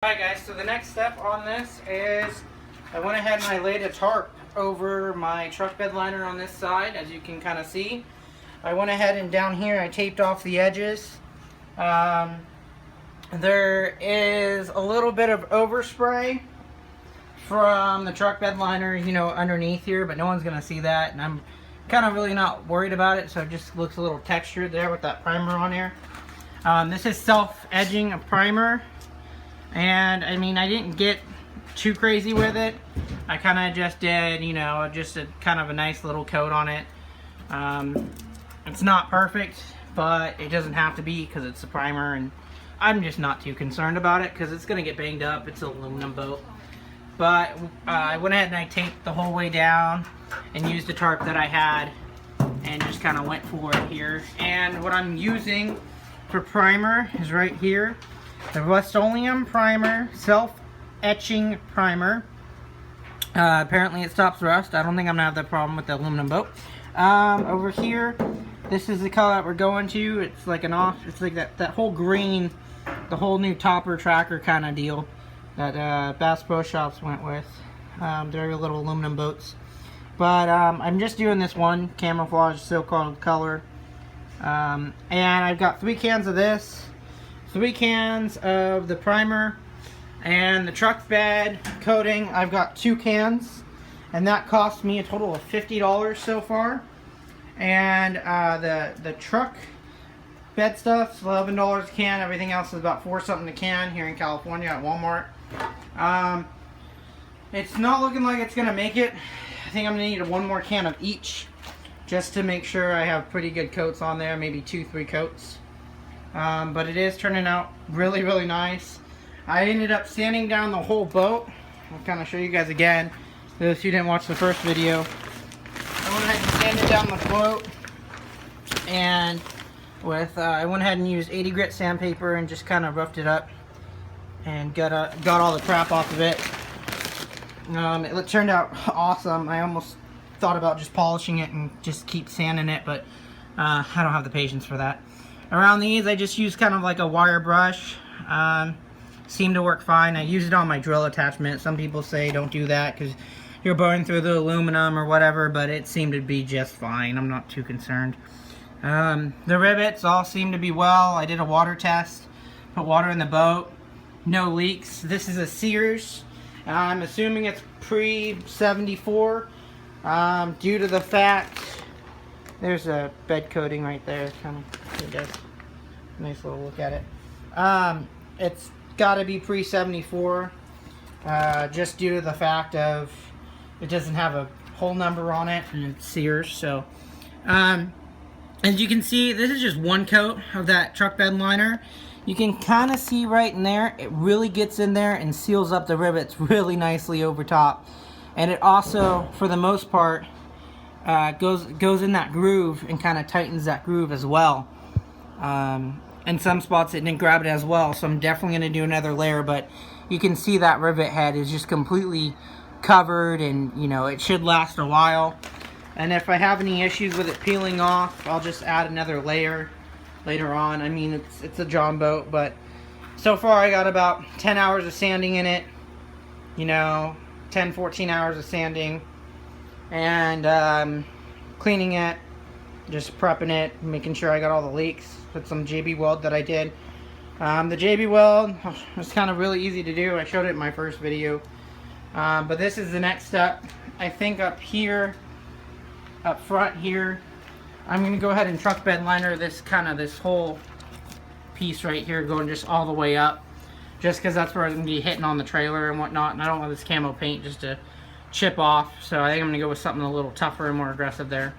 Alright guys, so the next step on this is I went ahead and I laid a tarp over my truck bed liner on this side, as you can kind of see. I went ahead and down here I taped off the edges. There is a little bit of overspray from the truck bed liner, you know, underneath here, but no one's going to see that, and I'm kind of really not worried about it, so it just looks a little textured there with that primer on here. This is self-edging a primer. And I mean, I didn't get too crazy with it. I kind of just did, you know, just a kind of a nice little coat on it. It's not perfect, but it doesn't have to be because it's a primer, and I'm just not too concerned about it because it's going to get banged up. It's an aluminum boat. But I went ahead and I taped the whole way down and used the tarp that I had and just kind of went for it here. And what I'm using for primer is right here. The Rust-Oleum primer, self-etching primer. Apparently it stops rust. I don't think I'm gonna have that problem with the aluminum boat. Over here, this is the color that we're going to. It's like an off. It's like that whole green, the whole new topper tracker kind of deal that Bass Pro Shops went with. They're little aluminum boats. But I'm just doing this one camouflage so-called color, and I've got 3 cans of this. 3 cans of the primer, and the truck bed coating I've got 2 cans, and that cost me a total of $50 so far. And the truck bed stuff's $11 a can. Everything else is about $4 something a can here in California at Walmart. It's not looking like it's gonna make it. I think I'm gonna need 1 more can of each just to make sure I have pretty good coats on there, maybe 2-3 coats. But it is turning out really, really nice. I ended up sanding down the whole boat. I'll kind of show you guys again, those who didn't watch the first video. I went ahead and sanded down the boat, and with I went ahead and used 80 grit sandpaper and just kind of roughed it up and got all the crap off of it. It turned out awesome. I almost thought about just polishing it and just keep sanding it, but I don't have the patience for that. Around these, I just use kind of like a wire brush. Seemed to work fine. I use it on my drill attachment. Some people say don't do that because you're burning through the aluminum or whatever, but it seemed to be just fine. I'm not too concerned. The rivets all seem to be well. I did a water test, put water in the boat, no leaks. This is a Sears. I'm assuming it's pre-74 due to the fact there's a bed coating right there. Kind of does a nice little look at it. It's got to be pre-74 just due to the fact of it doesn't have a whole number on it, and it's Sears. So as you can see, this is just 1 coat of that truck bed liner. You can kind of see right in there, it really gets in there and seals up the rivets really nicely over top. And it also, for the most part, goes in that groove and kind of tightens that groove as well. In some spots it didn't grab it as well, so I'm definitely going to do another layer, but you can see that rivet head is just completely covered, and you know, it should last a while. And if I have any issues with it peeling off, I'll just add another layer later on. I mean, it's a John boat, but so far I got about 10 hours of sanding in it, you know, 10-14 hours of sanding, and cleaning it, just prepping it, making sure I got all the leaks with some JB weld that I did. The JB weld was kind of really easy to do. I showed it in my first video, but this is the next step. I think up here, up front here, I'm going to go ahead and truck bed liner this whole piece right here, going just all the way up, just because that's where I'm going to be hitting on the trailer and whatnot, and I don't want this camo paint just to chip off, so I think I'm going to go with something a little tougher and more aggressive there.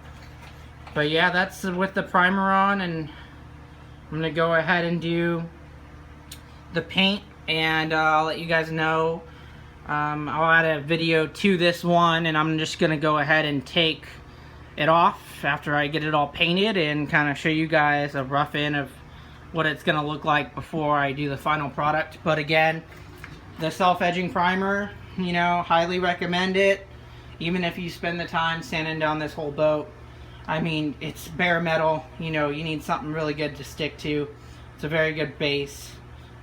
But yeah, that's with the primer on, and I'm going to go ahead and do the paint, and I'll let you guys know. I'll add a video to this one, and I'm just going to go ahead and take it off after I get it all painted and kind of show you guys a rough in of what it's going to look like before I do the final product. But again, the self-edging primer, you know, highly recommend it, even if you spend the time sanding down this whole boat. I mean, it's bare metal, you know, you need something really good to stick to. It's a very good base.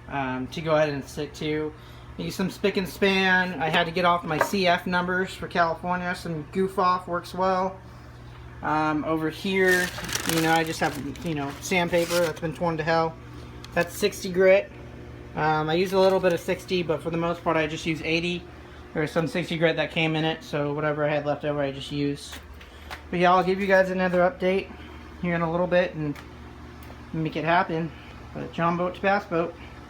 to go ahead and stick to. Use some spick and span. I had to get off my CF numbers for California. Some goof off works well. Over here, you know, I just have, you know, sandpaper that's been torn to hell. That's 60 grit. I use a little bit of 60, but for the most part I just use 80. There's some 60 grit that came in it, so whatever I had left over I just used. But yeah, I'll give you guys another update here in a little bit and make it happen. But John Boat to Bass Boat.